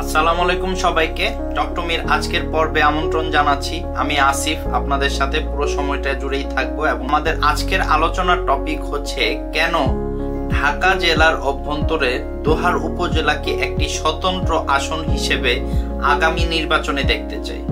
আসসালামু আলাইকুম সবাইকে। টকটমির আজকের পর্বে আমন্ত্রণ জানাচ্ছি। আমি আসিফ আপনাদের সাথে পুরো সময়টা জুড়েই থাকবো এবং আমাদের আজকের আলোচনার টপিক হচ্ছে কেন ঢাকা জেলার অভ্যন্তরে দোহার উপজেলাকে একটি স্বতন্ত্র আসন হিসেবে আগামী নির্বাচনে দেখতে চাই।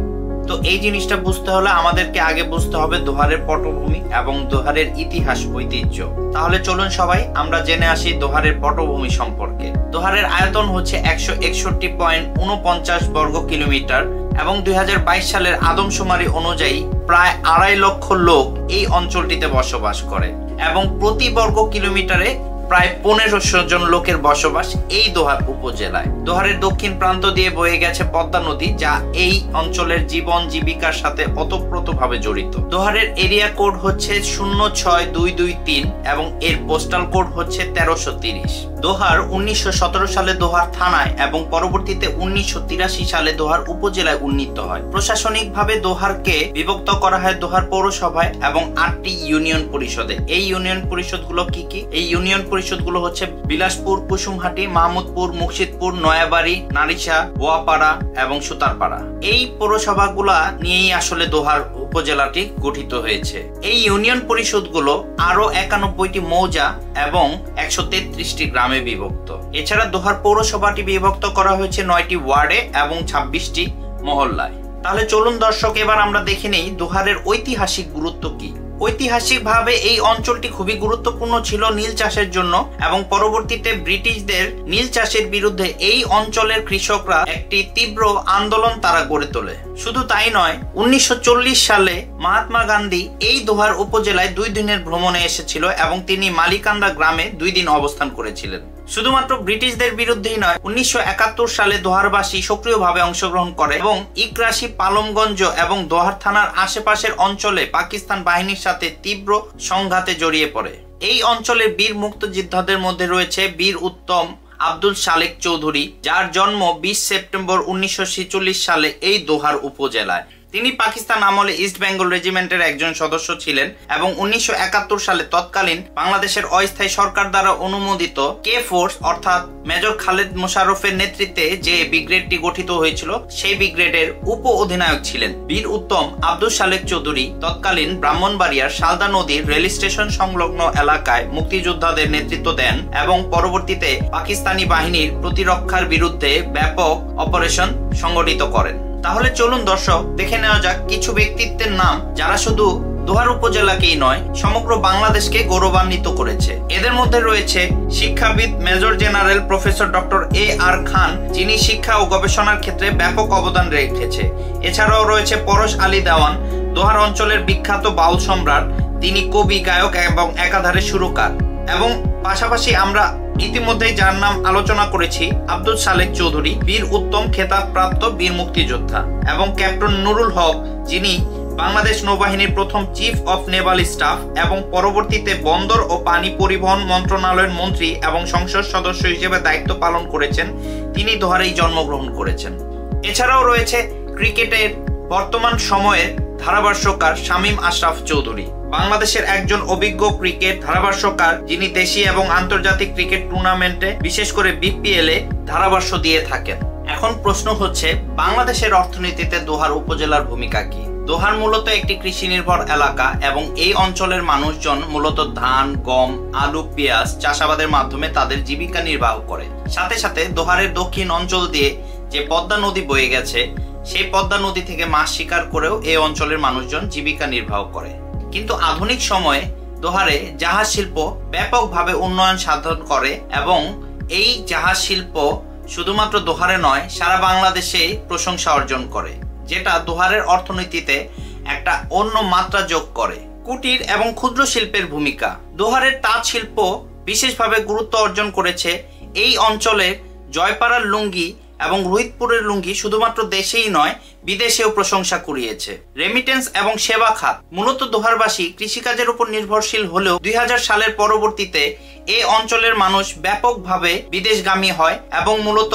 তো এই জিনিসটা বুঝতে হলে আমাদেরকে আগে বুঝতে হবে দোহারের পটভূমি এবং দোহারের ইতিহাস ঐতিহ্য। তাহলে চলুন সবাই আমরা জেনে আসি দোহারের পটভূমি সম্পর্কে। দোহারের আয়তন হচ্ছে 161.49 বর্গ কিলোমিটার এবং 2022 সালের আদমশুমারি অনুযায়ী প্রায় 2.5 লক্ষ লোক এই অঞ্চলটিতে বসবাস করে এবং প্রতি বর্গ কিলোমিটারে প্রায় 1500 জন লোকের বসবাস এই দোহার উপজেলায়। দোহারের দক্ষিণ প্রান্ত দিয়ে বয়ে গেছে পদ্মা নদী, যা এই অঞ্চলের জীবন জীবিকার সাথে ওতপ্রোতভাবে জড়িত। দোহারের এরিয়া কোড হচ্ছে 06223 এবং এর পোস্টাল কোড হচ্ছে 1330। দোহার 1917 সালে দোহার থানায় এবং পরবর্তীতে 1983 সালে দোহার উপজেলায় উন্নীত হয়। প্রশাসনিকভাবে দোহারকে বিভক্ত করা হয় দোহার পৌরসভায় এবং 8টি ইউনিয়ন পরিষদে। এই ইউনিয়ন পরিষদগুলো কি কি? এই ইউনিয়ন পরিষদগুলো হচ্ছে বিলাসপুর, কুসুমহাটি, মাহমুদপুর, মুর্শিদপুর, নয়াবাড়ি, নারিশা, বোয়াপাড়া এবং সুতারপাড়া। এই পৌরসভাগুলা নিয়েই আসলে দোহার উপজেলাটি গঠিত হয়েছে। এই ইউনিয়ন পরিষদগুলো আরো 91টি মৌজা এবং 133টি গ্রামে বিভক্ত। এছাড়া দোহার পৌরসভাটি বিভক্ত করা হয়েছে 9টি ওয়ার্ডে এবং 26টি মহল্লায়। তাহলে চলুন দর্শক, এবার আমরা দেখে নেই দোহারের ঐতিহাসিক গুরুত্ব কি। ঐতিহাসিকভাবে এই অঞ্চলটি খুবই গুরুত্বপূর্ণ ছিল নীল চাষের জন্য এবং পরবর্তীতে ব্রিটিশদের নীল চাষের বিরুদ্ধে এই অঞ্চলের কৃষকরা একটি তীব্র আন্দোলন তারা গড়ে তোলে। শুধু তাই নয়, 1940 সালে মহাত্মা গান্ধী এই দোহার উপজেলায় 2 দিনের ভ্রমণে এসেছিল এবং তিনি মালিকান্দা গ্রামে 2 দিন অবস্থান করেছিলেন। শুধুমাত্র ব্রিটিশদের বিরুদ্ধেই নয়, 1971 সালে দোহারবাসী সক্রিয়ভাবে অংশগ্রহণ করে এবং ইকরাশি, পালমগঞ্জ এবং দোহার থানার আশেপাশের অঞ্চলে পাকিস্তান বাহিনীর সাথে তীব্র সংঘাতে জড়িয়ে পড়ে। এই অঞ্চলের বীর মুক্তিযোদ্ধাদের মধ্যে রয়েছে বীর উত্তম আব্দুল সালেক চৌধুরী, যার জন্ম 20 সেপ্টেম্বর 1946 সালে এই দোহার উপজেলায়। তিনি পাকিস্তান আমলে ইস্ট বেঙ্গল রেজিমেন্টের একজন সদস্য ছিলেন এবং 1971 সালে তৎকালীন বাংলাদেশের অস্থায়ী সরকার দ্বারা অনুমোদিত কে ফোর্স অর্থাৎ মেজর খালেদ মোশাররফের নেতৃত্বে যে ব্রিগেডটি গঠিত হয়েছিল সেই ব্রিগেডের উপ অধিনায়ক ছিলেন বীর উত্তম আব্দুল সালেক চৌধুরী। তৎকালীন ব্রাহ্মণবাড়িয়ার শালদা নদীর রেল স্টেশন সংলগ্ন এলাকায় মুক্তিযোদ্ধাদের নেতৃত্ব দেন এবং পরবর্তীতে পাকিস্তানি বাহিনীর প্রতিরক্ষার বিরুদ্ধে ব্যাপক অপারেশন সংগঠিত করেন। তাহলে চলুন দর্শক দেখে নেওয়া যাক কিছু ব্যক্তিত্বের নাম যারা শুধু দোহার উপজেলাকেই নয় সমগ্র বাংলাদেশকে গৌরবান্বিত করেছে। এদের মধ্যে রয়েছে শিক্ষাবিদ major general professor doctor A.R. খান, যিনি শিক্ষা ও গবেষণার ক্ষেত্রে ব্যাপক অবদান রেখেছে। এছাড়াও রয়েছে পরশ আলী দেওয়ান, দোহার অঞ্চলের বিখ্যাত বাউল সম্রাট। তিনি কবি, গায়ক এবং একাধারে সুরকার। এবং পাশাপাশি আমরা ইতিমধ্যেই যার নাম আলোচনা করেছি, আব্দুল সালেক চৌধুরী, বীর উত্তম খেতাবপ্রাপ্ত বীর মুক্তিযোদ্ধা, এবং ক্যাপ্টেন নুরুল হক, যিনি বাংলাদেশ নৌবাহিনীর প্রথম চিফ অফ নেভাল স্টাফ এবং পরবর্তীতে বন্দর ও পানি পরিবহন মন্ত্রণালয়ের মন্ত্রী এবং সংসদ সদস্য হিসেবে দায়িত্ব পালন করেছেন। তিনি দোহারেই জন্মগ্রহণ করেছেন। এছাড়াও রয়েছে ক্রিকেটের বর্তমান সময়ের ধারাভাষ্যকার শামীম আশরাফ চৌধুরী, বাংলাদেশের একজন অভিজ্ঞ ক্রিকেট ধারাভাষ্যকার, যিনি দেশি এবং আন্তর্জাতিক ক্রিকেট টুর্নামেন্টে বিশেষ করে বিপিএল এ ধারাভাষ্য দিয়ে থাকেন। এখন প্রশ্ন হচ্ছে, বাংলাদেশের অর্থনীতিতে দোহার উপজেলার ভূমিকা কি? দোহার মূলত একটি কৃষি নির্ভর এলাকা এবং এই অঞ্চলের মানুষজন মূলত ধান, গম, আলু, পেঁয়াজ চাষাবাদের মাধ্যমে তাদের জীবিকা নির্বাহ করে। সাথে সাথে দোহারের দক্ষিণ অঞ্চল দিয়ে যে পদ্মা নদী বয়ে গেছে, সেই পদ্মা নদী থেকে মাছ শিকার করেও এই অঞ্চলের মানুষজন জীবিকা নির্বাহ করে। কিন্তু আধুনিক সময়ে দোহারে জাহাজ শিল্প ব্যাপকভাবে উন্নয়ন সাধন করে এবং এই জাহাজ শিল্প শুধুমাত্র দোহারে নয় সারা বাংলাদেশে প্রশংসা অর্জন করে, যেটা দোহারের অর্থনীতিতে একটা অন্য মাত্রা যোগ করে। কুটির এবং ক্ষুদ্র শিল্পের ভূমিকা। দোহারের তাঁত শিল্প বিশেষভাবে গুরুত্ব অর্জন করেছে। এই অঞ্চলের জয়পাড়ার লুঙ্গি এবং রোহিতপুরের লুঙ্গি শুধুমাত্র দেশেই নয় বিদেশেও প্রশংসা কুড়িয়েছে। রেমিটেন্স এবং সেবা খাত। মূলত দোহারবাসী কৃষিকাজের উপর নির্ভরশীল হলেও 2000 সালের পরবর্তীতে এই অঞ্চলের মানুষ ব্যাপকভাবে বিদেশগামী হয় এবং মূলত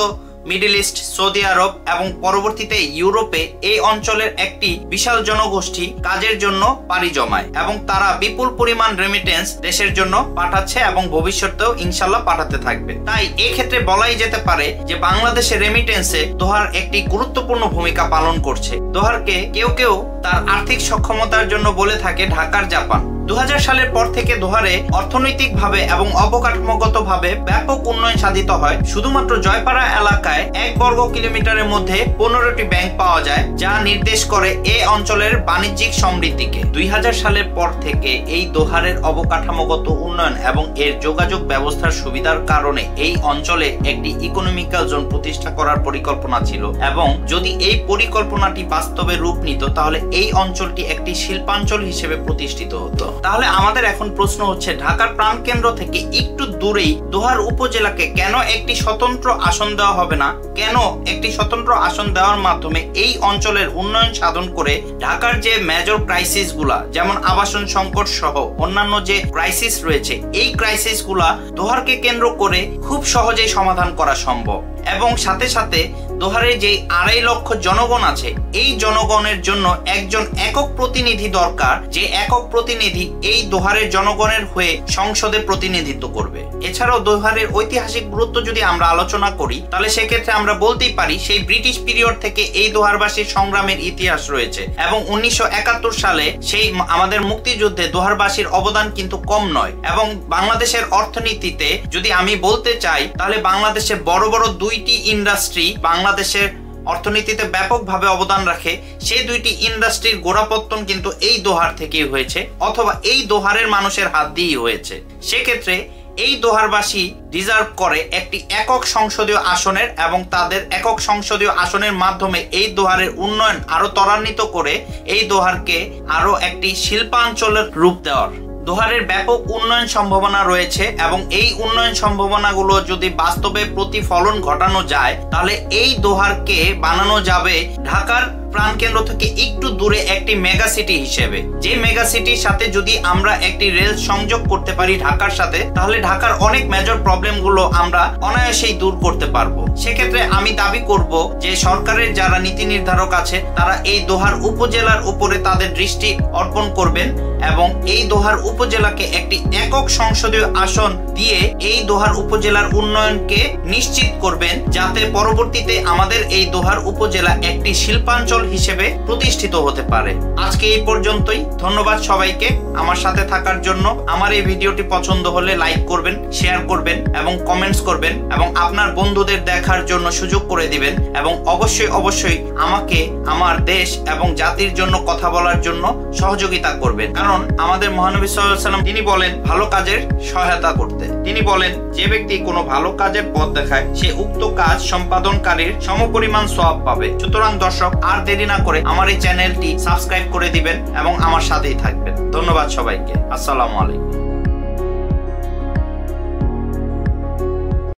মিডল ইস্ট, সৌদি আরব এবং পরবর্তীতে ইউরোপে এই অঞ্চলের একটি বিশাল জনগোষ্ঠী কাজের জন্য পাড়ি জমায় এবং তারা বিপুল পরিমাণ রেমিটেন্স দেশের জন্য পাঠাচ্ছে এবং ভবিষ্যতেও ইনশাল্লাহ পাঠাতে থাকবে। তাই এই ক্ষেত্রে বলাই যেতে পারে যে বাংলাদেশের রেমিটেন্সে দোহার একটি গুরুত্বপূর্ণ ভূমিকা পালন করছে। দোহারকে কেউ কেউ তার আর্থিক সক্ষমতার জন্য বলে থাকে ঢাকার জাপান। 2000 সালের পর থেকে দোহারে অর্থনৈতিকভাবে এবং অবকাঠামোগতভাবে ব্যাপক উন্নয়ন সাধিত হয়। শুধুমাত্র জয়পাড়া এলাকায় 1 বর্গ কিলোমিটারের মধ্যে 15টি ব্যাংক পাওয়া যায়, যা নির্দেশ করে এই অঞ্চলের বাণিজ্যিক সমৃদ্ধিকে। 2000 সালের পর থেকে এই দোহারের অবকাঠামোগত উন্নয়ন এবং এর যোগাযোগ ব্যবস্থার সুবিধার কারণে এই অঞ্চলে একটি ইকোনমিক্যাল জোন প্রতিষ্ঠা করার পরিকল্পনা ছিল এবং যদি এই পরিকল্পনাটি বাস্তবে রূপ নিত তাহলে এই অঞ্চলটি একটি শিল্পাঞ্চল হিসেবে প্রতিষ্ঠিত হতো। তাহলে আমাদের এখন প্রশ্ন হচ্ছে, ঢাকার প্রাণকেন্দ্র থেকে একটু দূরেই দোহার উপজেলাকে কেন একটি স্বতন্ত্র আসন দেওয়া হবে না? কেন একটি স্বতন্ত্র আসন দেওয়ার মাধ্যমে এই অঞ্চলের উন্নয়ন সাধন করে ঢাকার যে মেজর ক্রাইসিস গুলা, যেমন আবাসন সংকট সহ অন্যান্য যে ক্রাইসিস রয়েছে, এই ক্রাইসিস গুলা দোহারকে কেন্দ্র করে খুব সহজেই সমাধান করা সম্ভব। এবং সাথে সাথে দোহারে যে 2.5 লক্ষ জনগণ আছে, এই জনগণের জন্য একজন একক প্রতিনিধি দরকার, যে একক প্রতিনিধি এই দোহারের জনগণের হয়ে সংসদে প্রতিনিধিত্ব করবে। এছাড়াও দোহারের ঐতিহাসিক গুরুত্ব যদি আমরা আলোচনা করি তাহলে সেক্ষেত্রে আমরা বলতেই পারি সেই ব্রিটিশ পিরিয়ড থেকে এই দোহারবাসীর সংগ্রামের ইতিহাস রয়েছে এবং 1971 সালে সেই আমাদের মুক্তিযুদ্ধে দোহারবাসীর অবদান কিন্তু কম নয়। এবং বাংলাদেশের অর্থনীতিতে যদি আমি বলতে চাই তাহলে বাংলাদেশে বড় বড় 2টি ইন্ডাস্ট্রি বাংলাদেশের অর্থনীতিতে ব্যাপকভাবে অবদান রাখে। সেই 2টি ইন্ডাস্ট্রির গোড়াপত্তন কিন্তু এই দোহার থেকেই হয়েছে, অথবা এই দোহারের মানুষের হাত দিয়েই হয়েছে। সেক্ষেত্রে এই দোহারবাসী ডিজার্ভ করে একটি একক সংসদীয় আসনের এবং তাদের একক সংসদীয় আসনের মাধ্যমে এই দোহারের উন্নয়ন আরো ত্বরান্বিত করে এই দোহারকে আরো একটি শিল্পাঞ্চলের রূপ দেওয়ার। দোহারের ব্যাপক উন্নয়ন সম্ভাবনা রয়েছে এবং এই উন্নয়ন সম্ভাবনাগুলো যদি বাস্তবে প্রতিফলন ঘটানো যায় তাহলে এই দোহারকে বানানো যাবে ঢাকার প্রাণকেন্দ্র থেকে একটু দূরে একটি মেগা সিটি হিসেবে। যে মেগা সিটির সাথে যদি আমরা একটি রেল সংযোগ করতে পারি ঢাকার সাথে, তাহলে ঢাকার অনেক মেজর প্রবলেমগুলো আমরা অনায়াসেই দূর করতে পারবো। সেক্ষেত্রে আমি দাবি করব যে সরকারের যারা নীতি নির্ধারক আছে তারা এই দোহার উপজেলার উপরে তাদের দৃষ্টি অর্পণ করবেন এবং এই দোহার উপজেলাকে একটি একক সংসদীয় আসন দিয়ে এই দোহার উপজেলার উন্নয়নকে নিশ্চিত করবেন, যাতে পরবর্তীতে আমাদের এই দোহার উপজেলা একটি শিল্পাঞ্চল হিসেবে প্রতিষ্ঠিত হতে পারে। আজকে এই পর্যন্তই। ধন্যবাদ সবাইকে আমার সাথে থাকার জন্য। আমার এই ভিডিওটি পছন্দ হলে লাইক করবেন, শেয়ার করবেন এবং কমেন্টস করবেন এবং আপনার বন্ধুদের দেখার জন্য সুযোগ করে দিবেন এবং অবশ্যই আমাকে আমার দেশ এবং জাতির জন্য কথা বলার জন্য সহযোগিতা করবেন। কারণ আমাদের মহানবী সাল্লাল্লাহু আলাইহি ওয়াসাল্লাম তিনি বলেন ভালো কাজের সহায়তা করতে। তিনি বলেন যে ব্যক্তি কোনো ভালো কাজের পথ দেখায় সে উক্ত কাজ সম্পাদনকারীর সমপরিমাণ সওয়াব পাবে। সুতরাং দর্শক, আর দেরি না করে আমার এই চ্যানেলটি সাবস্ক্রাইব করে দিবেন এবং আমার সাথেই থাকবেন। ধন্যবাদ সবাইকে। আসসালামু আলাইকুম।